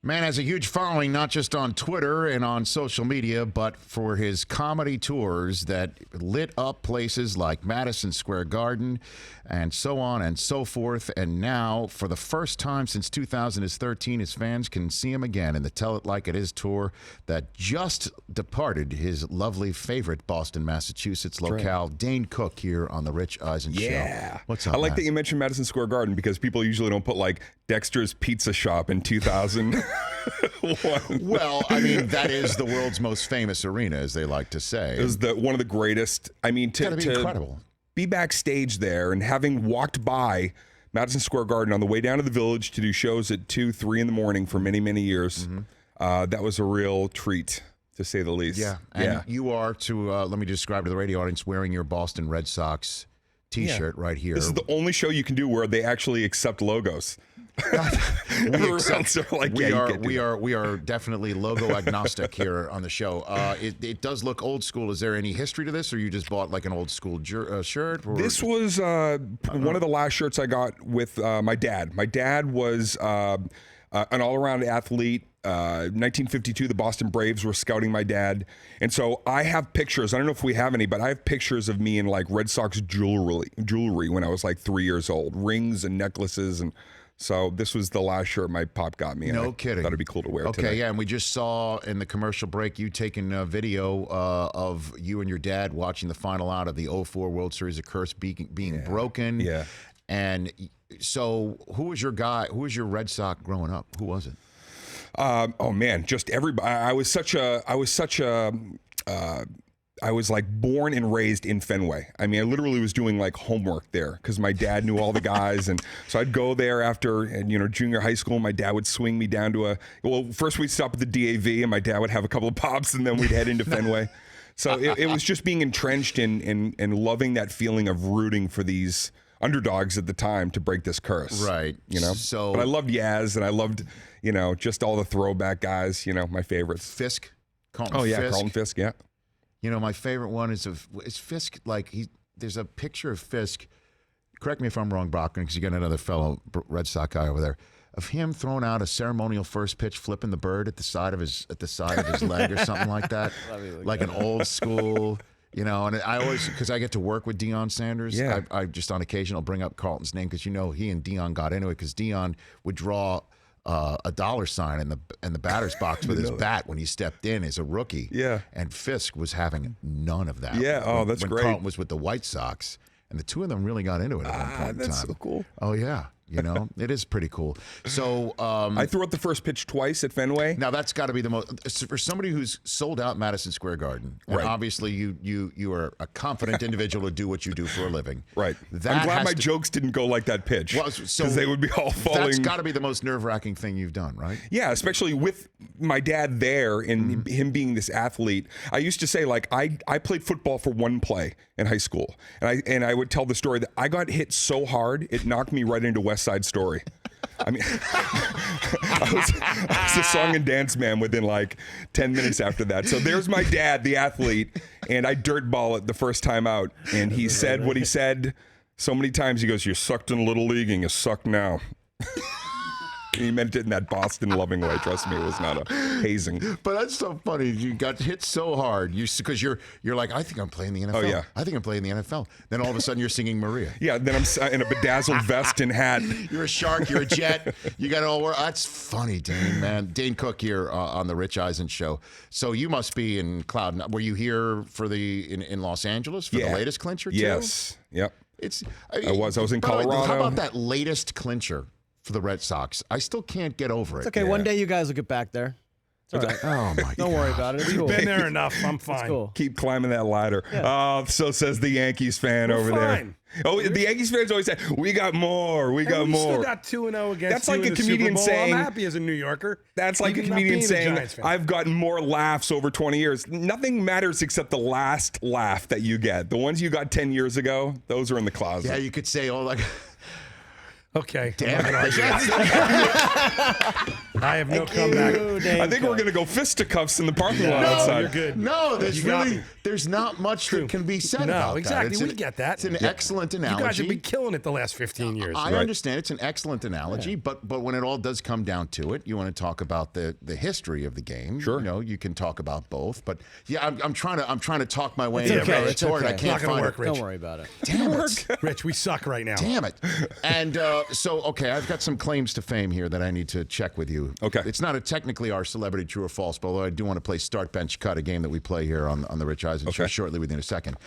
Man has a huge following, not just on Twitter and on social media, but for his comedy tours that lit up places like Madison Square Garden and so on and so forth. And now, for the first time since 2013, his fans can see him again in the Tell It Like It Is tour that just departed his lovely favorite Boston, Massachusetts locale. Dane Cook here on the Rich Eisen Show. What's up, I like man? that you mentioned Madison Square Garden because people usually don't put like Dexter's Pizza Shop in 2000. Well, I mean, that is the world's most famous arena, as they like to say. It was one of the greatest. I mean, It's gotta be incredible. Be backstage there and having walked by Madison Square Garden on the way down to the Village to do shows at 2, 3 in the morning for many, many years, that was a real treat, to say the least. Yeah, and you are, let me describe to the radio audience, wearing your Boston Red Sox T-shirt right here. This is the only show you can do where they actually accept logos. We are definitely logo agnostic here on the show. It does look old school. Is there any history to this, or you just bought like an old school shirt? Or? This was one of the last shirts I got with my dad. My dad was an all-around athlete. 1952, the Boston Braves were scouting my dad, and so I have pictures. I don't know if we have any, but I have pictures of me in like Red Sox jewelry when I was like 3 years old, rings and necklaces and. So this was the last shirt my pop got me. No kidding. Thought it'd be cool to wear Okay, today. yeah, and we just saw in the commercial break you taking a video of you and your dad watching the final out of the 04 World Series, a curse being broken. Yeah. And so who was your guy? Who was your Red Sox growing up? Who was it? Oh man, just everybody. I was like born and raised in Fenway. I mean, I literally was doing like homework there because my dad knew all the guys. And so I'd go there after, junior high school. My dad would swing me down to first we'd stop at the DAV and my dad would have a couple of pops and then we'd head into Fenway. So it was just being entrenched in loving that feeling of rooting for these underdogs at the time to break this curse. Right. So, but I loved Yaz and I loved, just all the throwback guys, my favorites. Fisk. Carlton Fisk, yeah. My favorite one is Fisk. Like there's a picture of Fisk. Correct me if I'm wrong, Brockman, because you got another fellow Red Sox guy over there. Of him throwing out a ceremonial first pitch, flipping the bird at the side of his leg or something like that, like an old school. And I always, because I get to work with Deion Sanders, I just on occasion I'll bring up Carlton's name because he and Deion got into it because Deion would draw a dollar sign in the batter's box with his bat when he stepped in as a rookie. Yeah. And Fisk was having none of that. Yeah. That's when great. Carlton was with the White Sox, and the two of them really got into it at one point in time. That's so cool. Oh yeah. It is pretty cool. So I threw out the first pitch twice at Fenway. Now that's got to be the most for somebody who's sold out Madison Square Garden. And obviously you are a confident individual to do what you do for a living. Right. I'm glad my jokes didn't go like that pitch because they would be all falling. That's got to be the most nerve-wracking thing you've done, right? Yeah, especially with my dad there and him being this athlete. I used to say I played football for one play in high school, and I would tell the story that I got hit so hard it knocked me right into West Side Story. I mean, I was a song and dance man within like 10 minutes after that. So there's my dad, the athlete, and I dirtball it the first time out. And he said what he said so many times. He goes, "You sucked in Little League and you suck now." He meant it in that Boston loving way. Trust me, it was not a hazing. But that's so funny. You got hit so hard because you're like, I think I'm playing the NFL. Oh, yeah. I think I'm playing the NFL. Then all of a sudden you're singing Maria. Yeah. Then I'm in a bedazzled vest and hat. You're a shark. You're a jet. You got it all. That's funny, Dane. Man, Dane Cook here on the Rich Eisen Show. So you must be in cloud. Were you here for in Los Angeles for the latest clincher too? Yes. Yep. I was in Colorado. How about that latest clincher for the Red Sox? I still can't get over it. It's okay. One day you guys will get back there. It's all right. Oh my God. Don't worry about it. It's cool. Been there enough. I'm fine. It's cool. Keep climbing that ladder. Yeah. So says the Yankees fan over fine. there. Oh, the Yankees fans always say, "We got more. We got more." Still got 2-0 against. That's like you in a the comedian Super Bowl. saying. I'm happy as a New Yorker. That's like a Even not comedian being a saying, Giants fan. "I've gotten more laughs over 20 years." Nothing matters except the last laugh that you get. The ones you got 10 years ago, those are in the closet. Yeah, you could say, like. Okay. Damn it. I have no comeback. I think we're going to go fisticuffs in the parking lot outside. You're good. No, You got me. there's not much that can be said about No, exactly. that. We get that. It's an excellent analogy. You guys have been killing it the last 15 years. I understand it's an excellent analogy, but when it all does come down to it, you want to talk about the history of the game. Sure. You know, you can talk about both, but yeah, I'm trying to talk my way It's into okay, the it's retort. okay. I can't Not gonna find work, it. Rich. Don't worry about it. Damn it. Rich, we suck right now. Damn it. And so, okay, I've got some claims to fame here that I need to check with you. Okay. It's not technically our celebrity true or false, but although I do want to play Start Bench Cut, a game that we play here on the Rich Eisen Show shortly within a second.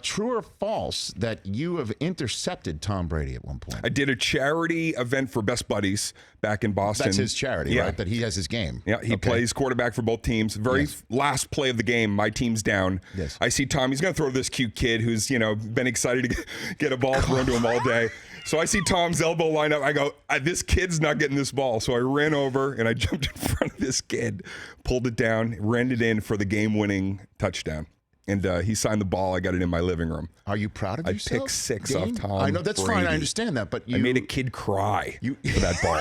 True or false that you have intercepted Tom Brady at one point? I did a charity event for Best Buddies back in Boston. That's his charity, right? That he has his game. Yeah, he plays quarterback for both teams. Very last play of the game, my team's down. Yes. I see Tom. He's going to throw this cute kid who's, been excited to get a ball thrown to him all day. So I see Tom's elbow line up. I go, this kid's not getting this ball. So I ran over and I jumped in front of this kid, pulled it down, ran it in for the game-winning touchdown. And he signed the ball. I got it in my living room. Are you proud of I yourself? picked 6 Dane? off Tom. I know that's Brady. fine. I understand that, but I made a kid cry for that ball.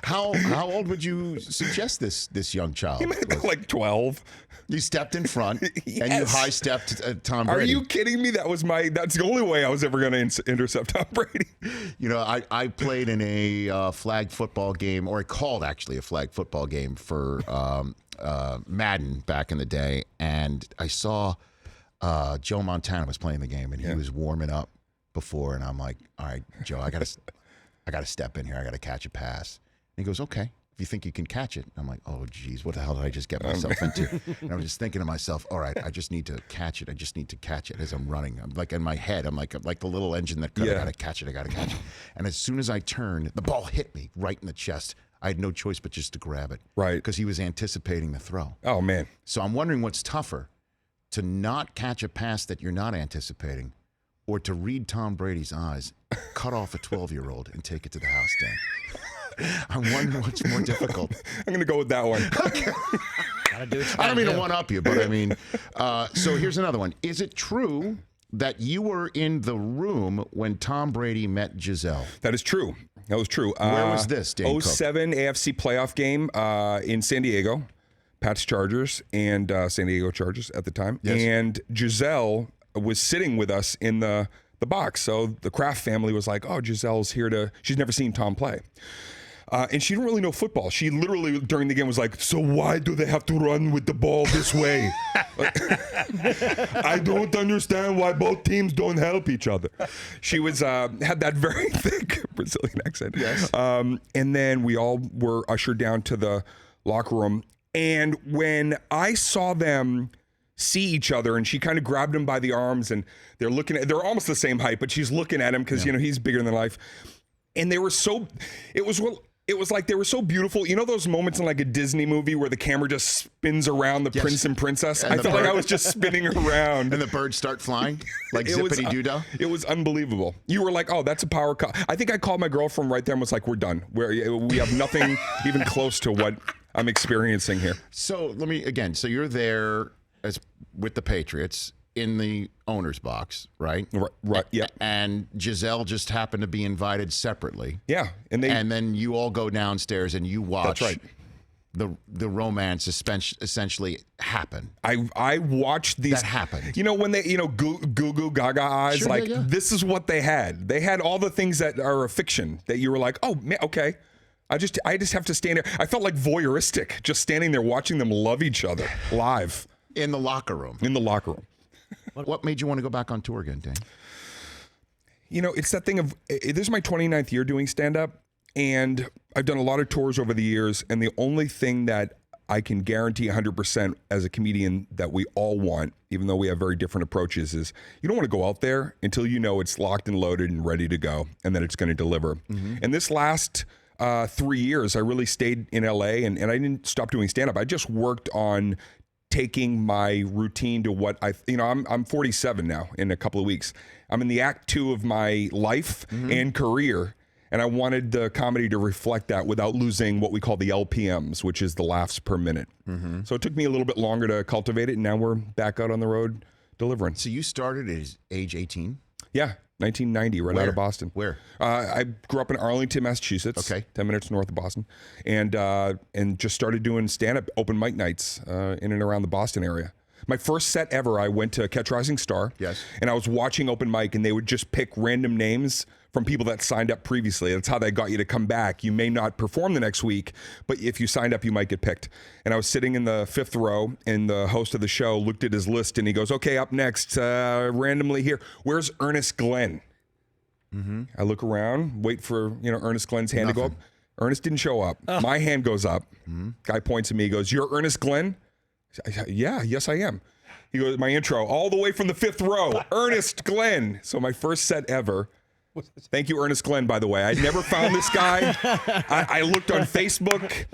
How old would you suggest this young child? He might have been like 12. You stepped in front and you Yes. high stepped Tom Brady. Are you kidding me? That's the only way I was ever going to intercept Tom Brady. You know, I played in a flag football game, or I called actually a flag football game for Madden back in the day, and I saw Joe Montana was playing the game, and he was warming up before, and I'm like, all right, Joe, I gotta step in here. I gotta catch a pass. And he goes, okay. If you think you can catch it. I'm like, oh, geez, what the hell did I just get myself into? And I'm just thinking to myself, all right, I just need to catch it. I just need to catch it as I'm running. I'm like in my head, I'm like the little engine that I got to catch it. I got to catch it. And as soon as I turned, the ball hit me right in the chest. I had no choice but just to grab it. Right. Because he was anticipating the throw. Oh, man. So I'm wondering what's tougher, to not catch a pass that you're not anticipating, or to read Tom Brady's eyes, cut off a 12-year-old and take it to the house, Dan. I'm wondering what's more difficult. I'm going to go with that one. I don't mean to one-up you, but I mean, so here's another one. Is it true that you were in the room when Tom Brady met Giselle? That is true. That was true. Where was this, Dane Cook? 07 AFC playoff game in San Diego. Pats Chargers and San Diego Chargers at the time. Yes. And Giselle was sitting with us in the box. So the Kraft family was like, oh, Giselle's here she's never seen Tom play. And she didn't really know football. She literally, during the game, was like, so why do they have to run with the ball this way? I don't understand why both teams don't help each other. She was had that very thick Brazilian accent. Yes. And then we all were ushered down to the locker room. And when I saw them see each other, and she kind of grabbed him by the arms, and they're almost the same height, but she's looking at him because, he's bigger than life. And they were it was like they were so beautiful. You know those moments in like a Disney movie where the camera just spins around the prince and princess? And I felt like I was just spinning around. And the birds start flying like zippity-doo-dah? It was unbelievable. You were like, oh, that's a power cut. I think I called my girlfriend right there and was like, we're done. We have nothing even close to what I'm experiencing here. So so you're there with the Patriots in the owner's box, right? Right. Yeah. And Giselle just happened to be invited separately. Yeah. And then you all go downstairs and you watch. That's right. The romance essentially happen. I watched these That happened. You know, when they, goo goo gaga eyes, Sure, like yeah. this is what they had. They had all the things that are a fiction that you were like, oh man, okay. I just have to stand there. I felt like voyeuristic, just standing there watching them love each other live In the locker room. in the locker room. What made you want to go back on tour again, Dane? It's that thing of, this is my 29th year doing stand-up, and I've done a lot of tours over the years, and the only thing that I can guarantee 100% as a comedian that we all want, even though we have very different approaches, is you don't want to go out there until you know it's locked and loaded and ready to go, and that it's going to deliver. Mm-hmm. And this last 3 years, I really stayed in LA, and I didn't stop doing stand-up. I just worked on taking my routine to what I'm 47 now in a couple of weeks. I'm in the act 2 of my life and career, and I wanted the comedy to reflect that without losing what we call the LPMs, which is the laughs per minute. Mm-hmm. So it took me a little bit longer to cultivate it, and now we're back out on the road delivering. So you started at age 18? Yeah, 1990, right out of Boston. Where? I grew up in Arlington, Massachusetts. Okay. 10 minutes north of Boston, and just started doing stand-up open mic nights in and around the Boston area. My first set ever, I went to Catch Rising Star. Yes. And I was watching open mic, and they would just pick random names from people that signed up previously. That's how they got you to come back. You may not perform the next week, but if you signed up, you might get picked. And I was sitting in the 5th row, and the host of the show looked at his list, and he goes, okay, up next, randomly here, where's Ernest Glenn? Mm-hmm. I look around, wait for Ernest Glenn's hand to go up. Ernest didn't show up. My hand goes up. Mm-hmm. Guy points at me, he goes, you're Ernest Glenn? Yeah, yes, I am. He goes, my intro, all the way from the 5th row, Ernest Glenn. So my first set ever. Thank you, Ernest Glenn, by the way. I'd never found this guy. I looked on Facebook.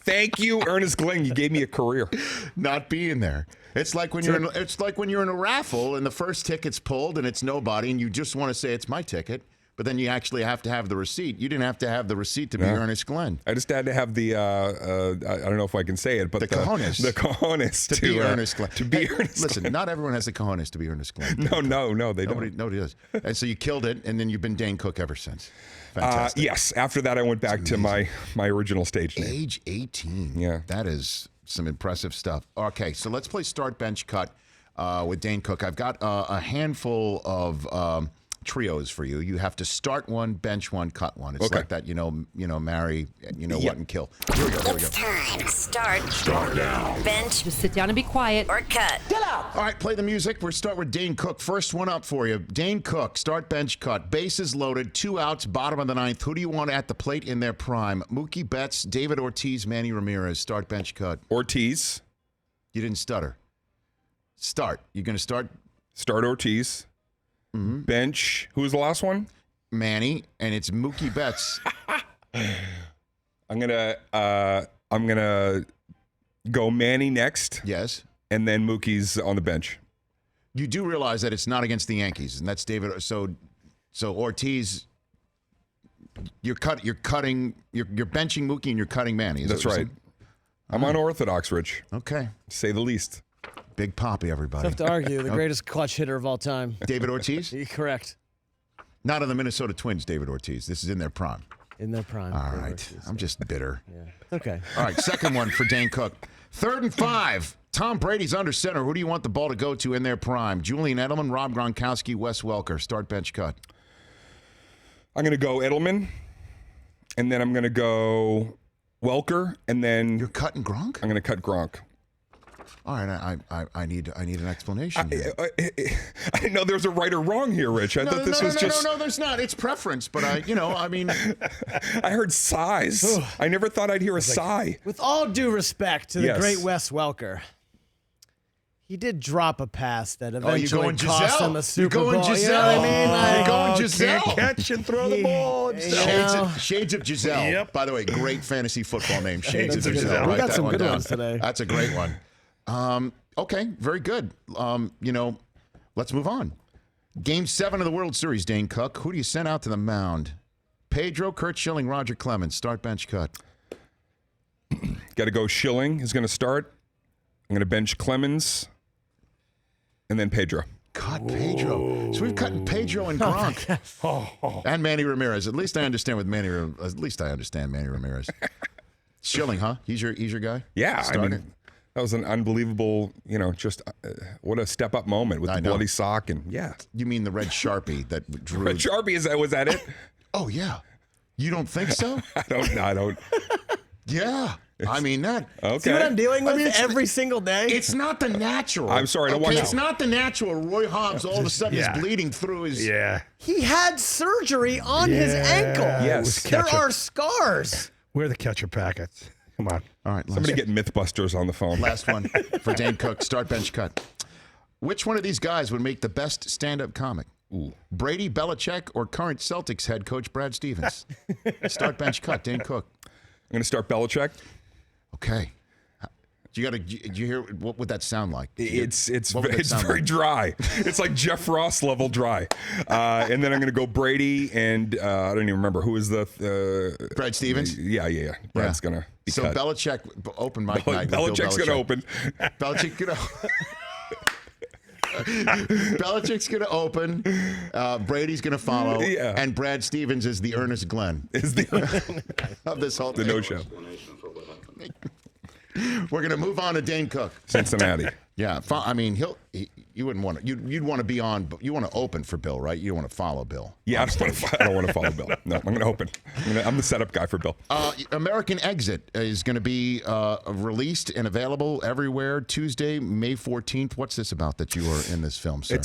Thank you, Ernest Glenn. You gave me a career. Not being there. It's like when you're in a raffle and the first ticket's pulled and it's nobody and you just want to say it's my ticket. But then you actually have to have the receipt. You didn't have to have the receipt to be Ernest Glenn. I just had to have the, I don't know if I can say it, but the cojones. The cojones to be Ernest Glenn. To be Ernest Listen, Glenn. not everyone has the cojones to be Ernest Glenn. No, they don't. Nobody does. And so you killed it, and then you've been Dane Cook ever since. Fantastic. Yes, after that I went back to my original stage name. Age 18. Yeah. That is some impressive stuff. Okay, so let's play Start Bench Cut with Dane Cook. I've got a handful of trios for you. You have to start one, bench one, cut one. It's like that, marry, what, and kill. Here we go. It's time. Start now. Bench. Just sit down and be quiet. Or cut. All right, play the music. We'll start with Dane Cook. First one up for you. Dane Cook, start, bench, cut. Bases loaded, 2 outs, bottom of the 9th. Who do you want at the plate in their prime? Mookie Betts, David Ortiz, Manny Ramirez. Start, bench, cut. Ortiz. You didn't stutter. Start. You're going to start? Start Ortiz. Mm-hmm. Bench. Who was the last one? Manny, and it's Mookie Betts. I'm gonna go Manny next. Yes. And then Mookie's on the bench. You do realize that it's not against the Yankees, and that's David. So Ortiz, you're benching Mookie and you're cutting Manny. That's right. I'm unorthodox, Rich. Okay. To say the least. Big Poppy, everybody. Tough to argue. The greatest clutch hitter of all time. David Ortiz? Correct. Not on the Minnesota Twins, David Ortiz. This is in their prime. In their prime. All David right. Ortiz, I'm just bitter. Yeah. Okay. All right. Second one for Dane Cook. 3rd and 5. Tom Brady's under center. Who do you want the ball to go to in their prime? Julian Edelman, Rob Gronkowski, Wes Welker. Start, bench, cut. I'm going to go Edelman, and then I'm going to go Welker, and then You're cutting Gronk? I'm going to cut Gronk. All right, I need an explanation. I didn't know there was a right or wrong here, Rich. I thought this was just. No, there's not. It's preference, but I mean. I heard sighs. I never thought I'd hear a sigh. With all due respect to the Yes. great Wes Welker, he did drop a pass that eventually going cost Giselle? him a Super You're going Bowl. Giselle? You know what I mean? You're going Giselle? Can't catch and throw the ball. Shades of Giselle. Yep. By the way, great fantasy football name. Shades of That's a good Giselle. one. We Write got that some one good down. ones today. That's a great one. Okay, very good. Let's move on. Game 7 of the World Series, Dane Cook. Who do you send out to the mound? Pedro, Curt Schilling, Roger Clemens. Start, bench, cut. Got to go. Schilling is going to start. I'm going to bench Clemens, and then Pedro. Cut Pedro. So we've cut Pedro and Gronk. And Manny Ramirez. At least I understand Manny Ramirez. Schilling, huh? He's your guy? Yeah, Starter? I mean, that was an unbelievable, just what a step up moment with I the know. bloody sock and You mean the red Sharpie that drew? Red Sharpie, was that it? Oh yeah. You don't think so? I don't. Yeah. I mean that. Okay. See what I'm dealing with it's every single day? It's not the natural. I'm sorry, I don't watch It's it. not the natural. Roy Hobbs all of a sudden yeah. is bleeding through his. Yeah. He had surgery on his ankle. Yes. There are scars. Where are the catcher packets? Come on. All right. Somebody get Mythbusters on the phone. Last one for Dane Cook. Start, bench, cut. Which one of these guys would make the best stand-up comic? Brady, Belichick, or current Celtics head coach Brad Stevens? Start, bench, cut. Dane Cook. I'm going to start Belichick. Okay. Did you hear what would that sound like? It's What would that sound very like? dry. It's like Jeff Ross level dry. And then I'm going to go Brady and I don't even remember who is the Brad Stevens? Yeah. Brad's going to be So cut. Belichick open mic night. with Bill Belichick's going to open. Belichick, Belichick's going to open. Brady's going to follow. Yeah. And Brad Stevens is the Ernest Glenn Is the of this whole the thing. no show. We're going to move on to Dane Cook. Cincinnati. Yeah, I mean, you wouldn't want to. You'd want to be on. You want to open for Bill, right? You don't want to follow Bill. Yeah, I don't want to follow Bill. No, I'm going to open. I'm the setup guy for Bill. American Exit is going to be released and available everywhere Tuesday, May 14th. What's this about that you are in this film, sir?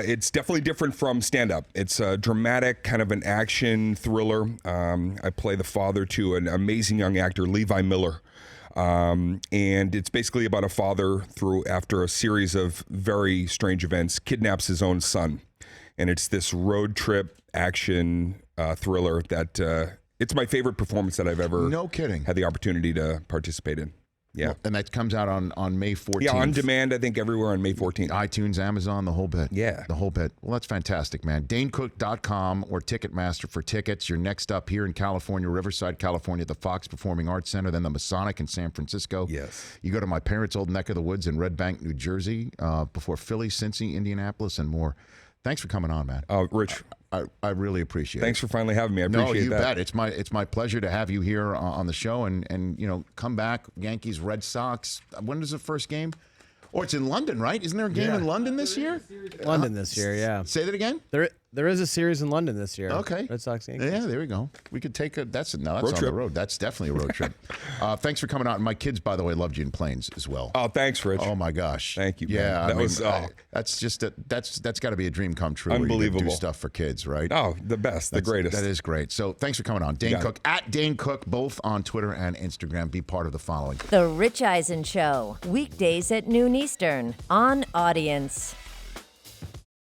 It's definitely different from stand up. It's a dramatic kind of an action thriller. I play the father to an amazing young actor, Levi Miller. And it's basically about a father after a series of very strange events, kidnaps his own son. And it's this road trip action thriller that it's my favorite performance that I've ever No kidding. had the opportunity to participate in. Yeah. And that comes out on May 14th. Yeah, on demand, I think everywhere on May 14th. iTunes, Amazon, the whole bit. Yeah. The whole bit. Well, that's fantastic, man. DaneCook.com or Ticketmaster for tickets. You're next up here in California, Riverside, California, at the Fox Performing Arts Center, then the Masonic in San Francisco. Yes. You go to my parents' old neck of the woods in Red Bank, New Jersey, before Philly, Cincy, Indianapolis, and more. Thanks for coming on, man. Rich, I really appreciate it. thanks for finally having me. I appreciate No, you that. bet. It's my pleasure to have you here on the show, and come back. Yankees, Red Sox. When is the first game? Oh, it's in London, right? Isn't there a game in London this year? London this year, yeah. Say that again. There is a series in London this year. Okay. Red Sox Yankees. Yeah, there we go. We could take that's Road on trip. the road. That's definitely a road trip. Thanks for coming out. And my kids, by the way, loved you in Planes as well. Oh, thanks, Rich. Oh my gosh! Thank you, man. Yeah, That was, that's just that's got to be a dream come true. where you get to Unbelievable. do stuff for kids, right? Oh, the best, the greatest. That is great. So thanks for coming on, Dane got Cook at Dane Cook, both on Twitter and Instagram. Be part of the following. The Rich Eisen Show, weekdays at noon Eastern on Audience.